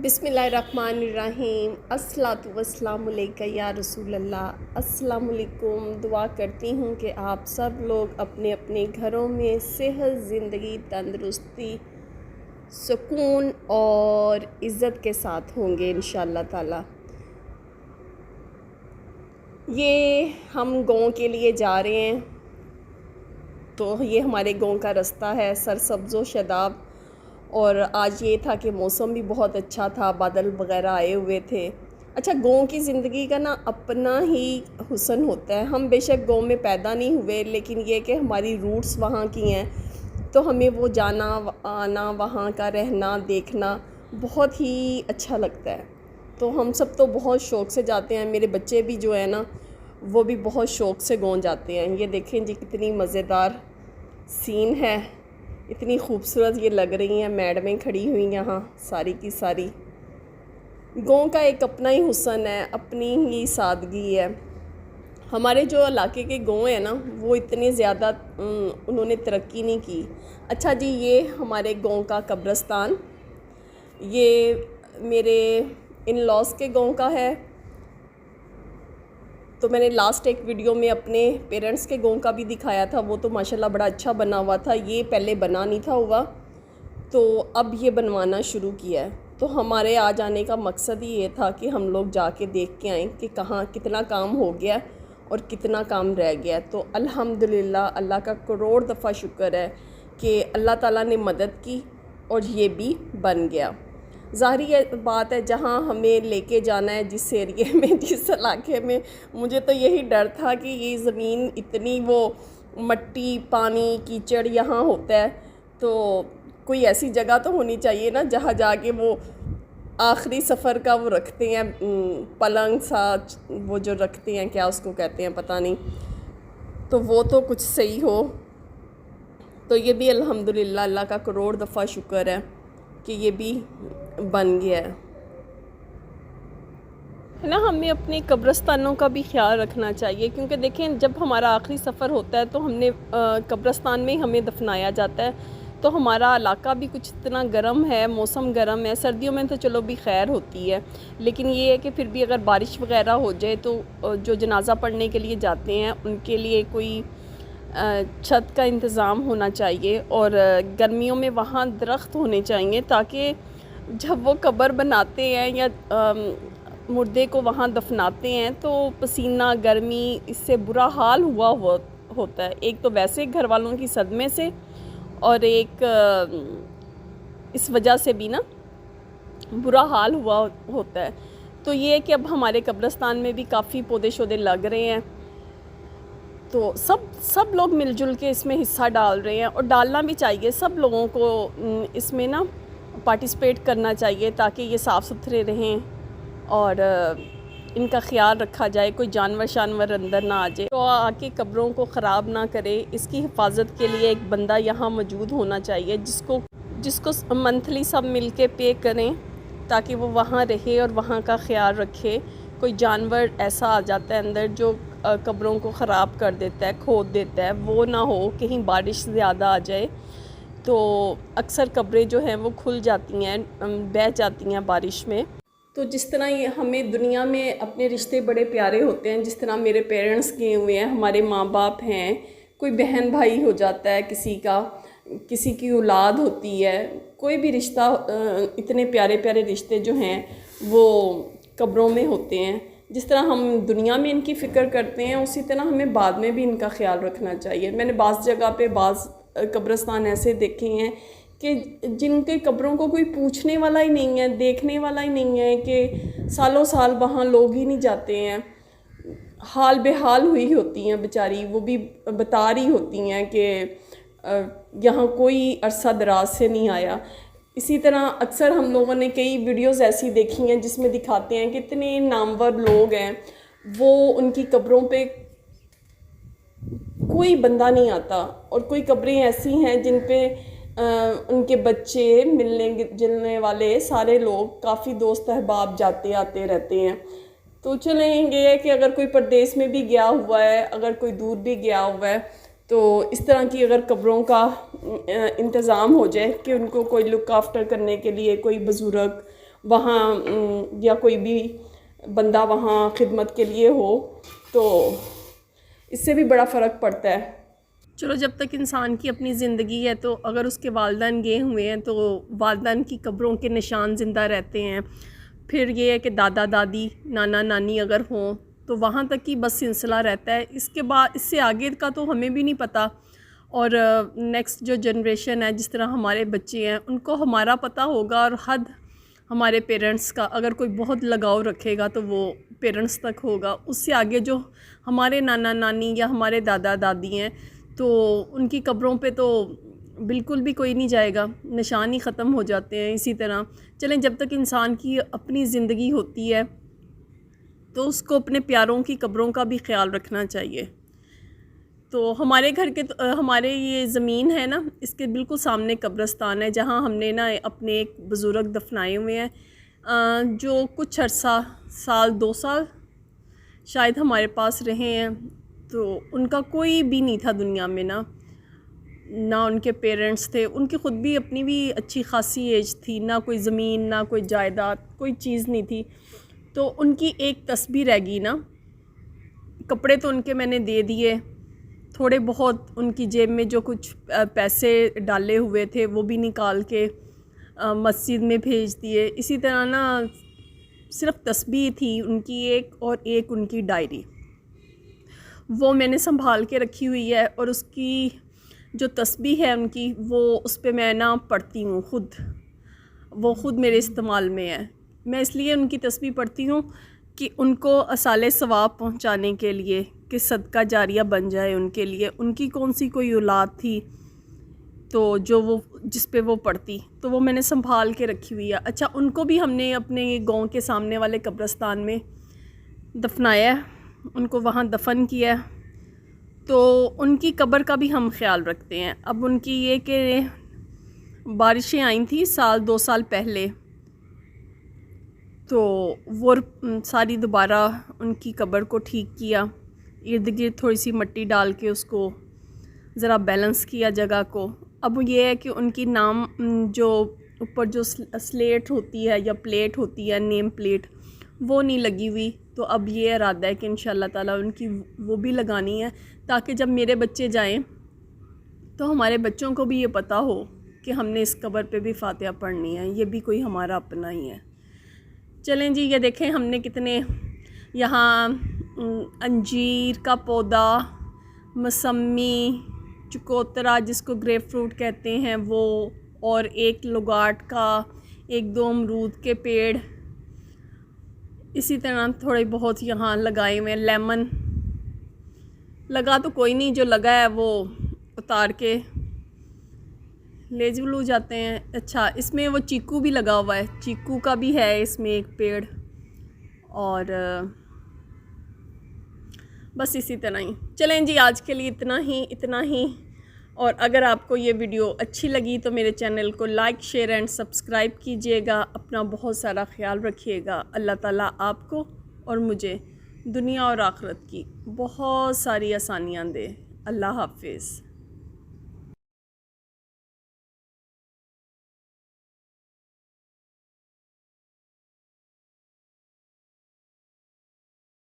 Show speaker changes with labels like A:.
A: بسم اللہ الرحمن الرحیم۔ الصلاۃ والسلام علیکہ یا رسول اللہ۔ السلام علیکم۔ دعا کرتی ہوں کہ آپ سب لوگ اپنے اپنے گھروں میں صحت، زندگی، تندرستی، سکون اور عزت کے ساتھ ہوں گے انشاءاللہ تعالی۔ یہ ہم گاؤں کے لیے جا رہے ہیں، تو یہ ہمارے گاؤں کا رستہ ہے، سرسبز و شاداب، اور آج یہ تھا کہ موسم بھی بہت اچھا تھا، بادل وغیرہ آئے ہوئے تھے۔ اچھا، گاؤں کی زندگی کا نا اپنا ہی حسن ہوتا ہے۔ ہم بے شک گاؤں میں پیدا نہیں ہوئے، لیکن یہ کہ ہماری روٹس وہاں کی ہیں، تو ہمیں وہ جانا آنا، وہاں کا رہنا دیکھنا بہت ہی اچھا لگتا ہے۔ تو ہم سب تو بہت شوق سے جاتے ہیں، میرے بچے بھی جو ہیں نا وہ بھی بہت شوق سے گاؤں جاتے ہیں۔ یہ دیکھیں جی کتنی مزیدار سین ہے، اتنی خوبصورت یہ لگ رہی ہیں میڈمیں کھڑی ہوئی یہاں ساری کی ساری۔ گاؤں کا ایک اپنا ہی حسن ہے، اپنی ہی سادگی ہے۔ ہمارے جو علاقے کے گاؤں ہیں نا وہ اتنے زیادہ انہوں نے ترقی نہیں کی۔ اچھا جی، یہ ہمارے گاؤں کا قبرستان، یہ میرے ان لاز کے گاؤں کا ہے۔ تو میں نے لاسٹ ایک ویڈیو میں اپنے پیرنٹس کے گاؤں کا بھی دکھایا تھا، وہ تو ماشاءاللہ بڑا اچھا بنا ہوا تھا۔ یہ پہلے بنا نہیں تھا ہوا، تو اب یہ بنوانا شروع کیا ہے۔ تو ہمارے آ جانے کا مقصد ہی یہ تھا کہ ہم لوگ جا کے دیکھ کے آئیں کہ کہاں کتنا کام ہو گیا اور کتنا کام رہ گیا۔ تو الحمدللہ اللہ کا کروڑ دفعہ شکر ہے کہ اللہ تعالیٰ نے مدد کی اور یہ بھی بن گیا۔ ظاہری بات ہے، جہاں ہمیں لے کے جانا ہے، جس ایریے میں، جس علاقے میں، مجھے تو یہی ڈر تھا کہ یہ زمین اتنی وہ مٹی، پانی، کیچڑ یہاں ہوتا ہے، تو کوئی ایسی جگہ تو ہونی چاہیے نا جہاں جا کے وہ آخری سفر کا وہ رکھتے ہیں پلنگ سا، وہ جو رکھتے ہیں، کیا اس کو کہتے ہیں پتہ نہیں، تو وہ تو کچھ صحیح ہو۔ تو یہ بھی الحمدللہ اللہ کا کروڑ دفعہ شکر ہے کہ یہ بھی بن گیا ہے نا۔ ہمیں اپنے قبرستانوں کا بھی خیال رکھنا چاہیے، کیونکہ دیکھیں جب ہمارا آخری سفر ہوتا ہے تو ہم نے قبرستان میں ہمیں دفنایا جاتا ہے۔ تو ہمارا علاقہ بھی کچھ اتنا گرم ہے، موسم گرم ہے، سردیوں میں تو چلو بھی خیر ہوتی ہے، لیکن یہ ہے کہ پھر بھی اگر بارش وغیرہ ہو جائے تو جو جنازہ پڑھنے کے لیے جاتے ہیں ان کے لیے کوئی چھت کا انتظام ہونا چاہیے، اور گرمیوں میں وہاں درخت ہونے چاہیے تاکہ جب وہ قبر بناتے ہیں یا مردے کو وہاں دفناتے ہیں تو پسینہ، گرمی، اس سے برا حال ہوتا ہے۔ ایک تو ویسے گھر والوں کی صدمے سے، اور ایک اس وجہ سے بھی نا برا حال ہوتا ہے۔ تو یہ ہے کہ اب ہمارے قبرستان میں بھی کافی پودے شودے لگ رہے ہیں، تو سب لوگ مل جل کے اس میں حصہ ڈال رہے ہیں، اور ڈالنا بھی چاہیے۔ سب لوگوں کو اس میں نا پارٹیسپیٹ کرنا چاہیے تاکہ یہ صاف ستھرے رہیں اور ان کا خیال رکھا جائے، کوئی جانور اندر نہ آ جائے، تو آ کے قبروں کو خراب نہ کرے۔ اس کی حفاظت کے لیے ایک بندہ یہاں موجود ہونا چاہیے جس کو منتھلی سب مل کے پے کریں تاکہ وہ وہاں رہے اور وہاں کا خیال رکھے۔ کوئی جانور ایسا آ جاتا ہے اندر جو قبروں کو خراب کر دیتا ہے، کھود دیتا ہے، وہ نہ ہو، کہیں بارش زیادہ آ جائے تو اکثر قبریں جو ہیں وہ کھل جاتی ہیں، بہہ جاتی ہیں بارش میں۔ تو جس طرح یہ ہمیں دنیا میں اپنے رشتے بڑے پیارے ہوتے ہیں، جس طرح میرے پیرنٹس کیے ہوئے ہیں، ہمارے ماں باپ ہیں، کوئی بہن بھائی ہو جاتا ہے کسی کی اولاد ہوتی ہے، کوئی بھی رشتہ، اتنے پیارے پیارے رشتے جو ہیں وہ قبروں میں ہوتے ہیں۔ جس طرح ہم دنیا میں ان کی فکر کرتے ہیں، اسی طرح ہمیں بعد میں بھی ان کا خیال رکھنا چاہیے۔ میں نے بعض جگہ پہ بعض قبرستان ایسے دیکھے ہیں کہ جن کے قبروں کو کوئی پوچھنے والا ہی نہیں ہے، دیکھنے والا ہی نہیں ہے، کہ سالوں سال وہاں لوگ ہی نہیں جاتے ہیں، حال بے حال ہوئی ہوتی ہیں بیچاری، وہ بھی بتا رہی ہوتی ہیں کہ یہاں کوئی عرصہ دراز سے نہیں آیا۔ اسی طرح اکثر ہم لوگوں نے کئی ویڈیوز ایسی دیکھی ہیں جس میں دکھاتے ہیں کہ اتنے نامور لوگ ہیں، وہ ان کی قبروں پہ کوئی بندہ نہیں آتا، اور کوئی قبریں ایسی ہیں جن پہ ان کے بچے، ملنے جلنے والے سارے لوگ، کافی دوست احباب جاتے آتے رہتے ہیں۔ تو چلیں یہ ہے کہ اگر کوئی پردیس میں بھی گیا ہوا ہے، اگر کوئی دور بھی گیا ہوا ہے، تو اس طرح کی اگر قبروں کا انتظام ہو جائے کہ ان کو کوئی لک آفٹر کرنے کے لیے کوئی بزرگ وہاں یا کوئی بھی بندہ وہاں خدمت کے لیے ہو، تو اس سے بھی بڑا فرق پڑتا ہے۔ چلو جب تک انسان کی اپنی زندگی ہے تو اگر اس کے والدین گئے ہوئے ہیں تو والدین کی قبروں کے نشان زندہ رہتے ہیں۔ پھر یہ ہے کہ دادا دادی نانا نانی اگر ہوں تو وہاں تک ہی بس سلسلہ رہتا ہے، اس کے بعد اس سے آگے کا تو ہمیں بھی نہیں پتہ، اور نیکسٹ جو جنریشن ہے جس طرح ہمارے بچے ہیں ان کو ہمارا پتہ ہوگا، اور حد ہمارے پیرنٹس کا اگر کوئی بہت لگاؤ رکھے گا تو وہ پیرنٹس تک ہوگا، اس سے آگے جو ہمارے نانا نانی یا ہمارے دادا دادی ہیں تو ان کی قبروں پہ تو بالکل بھی کوئی نہیں جائے گا، نشان ہی ختم ہو جاتے ہیں۔ اسی طرح چلیں جب تک انسان کی اپنی زندگی ہوتی ہے تو اس کو اپنے پیاروں کی قبروں کا بھی خیال رکھنا چاہیے۔ تو ہمارے گھر کے ہمارے یہ زمین ہے نا، اس کے بالکل سامنے قبرستان ہے جہاں ہم نے نا اپنے ایک بزرگ دفنائے ہوئے ہیں جو کچھ عرصہ سال 2 سال شاید ہمارے پاس رہے ہیں۔ تو ان کا کوئی بھی نہیں تھا دنیا میں، نہ ان کے پیرنٹس تھے، ان کی خود بھی اپنی بھی اچھی خاصی ایج تھی، نہ کوئی زمین نہ کوئی جائیداد کوئی چیز نہیں تھی، تو ان کی ایک تسبیح رہ گئی نا۔ کپڑے تو ان کے میں نے دے دیے، تھوڑے بہت ان کی جیب میں جو کچھ پیسے ڈالے ہوئے تھے وہ بھی نکال کے مسجد میں بھیج دیے۔ اسی طرح نا صرف تسبیح تھی ان کی ایک، اور ایک ان کی ڈائری، وہ میں نے سنبھال کے رکھی ہوئی ہے، اور اس کی جو تسبیح ہے ان کی وہ اس پہ میں نا پڑھتی ہوں خود، وہ خود میرے استعمال میں ہے۔ میں اس لیے ان کی تسبیح پڑھتی ہوں کہ ان کو اصالِ ثواب پہنچانے کے لیے، کہ صدقہ جاریہ بن جائے ان کے لیے۔ ان کی کون سی کوئی اولاد تھی تو جو وہ جس پہ وہ پڑھتی، تو وہ میں نے سنبھال کے رکھی ہوئی ہے۔ اچھا، ان کو بھی ہم نے اپنے گاؤں کے سامنے والے قبرستان میں دفنایا ہے، ان کو وہاں دفن کیا ہے، تو ان کی قبر کا بھی ہم خیال رکھتے ہیں۔ اب ان کی یہ کہ بارشیں آئی تھیں سال 2 سال پہلے، تو وہ ساری دوبارہ ان کی قبر کو ٹھیک کیا، ارد گرد تھوڑی سی مٹی ڈال کے اس کو ذرا بیلنس کیا جگہ کو۔ اب یہ ہے کہ ان کی نام جو اوپر جو سلیٹ ہوتی ہے یا پلیٹ ہوتی ہے، نیم پلیٹ، وہ نہیں لگی ہوئی، تو اب یہ ارادہ ہے کہ انشاءاللہ تعالیٰ ان کی وہ بھی لگانی ہے، تاکہ جب میرے بچے جائیں تو ہمارے بچوں کو بھی یہ پتہ ہو کہ ہم نے اس قبر پہ بھی فاتحہ پڑھنی ہے، یہ بھی کوئی ہمارا اپنا ہی ہے۔ چلیں جی، یہ دیکھیں ہم نے کتنے یہاں انجیر کا پودا، موسمی، چکوترا جس کو گریپ فروٹ کہتے ہیں وہ، اور ایک لگاٹ کا، 1-2 امرود کے پیڑ، اسی طرح تھوڑے بہت یہاں لگائے ہوئے ہیں۔ لیمن لگا تو کوئی نہیں، جو لگا ہے وہ اتار کے لے جلو جاتے ہیں۔ اچھا، اس میں وہ چیکو بھی لگا ہوا ہے، چیکو کا بھی ہے اس میں ایک پیڑ، اور بس اسی طرح ہی۔ چلیں جی، آج کے لیے اتنا ہی، اور اگر آپ کو یہ ویڈیو اچھی لگی تو میرے چینل کو لائک، شیئر اینڈ سبسکرائب کیجیے گا۔ اپنا بہت سارا خیال رکھیے گا۔ اللہ تعالیٰ آپ کو اور مجھے دنیا اور آخرت کی بہت ساری آسانیاں دے۔ اللہ حافظ۔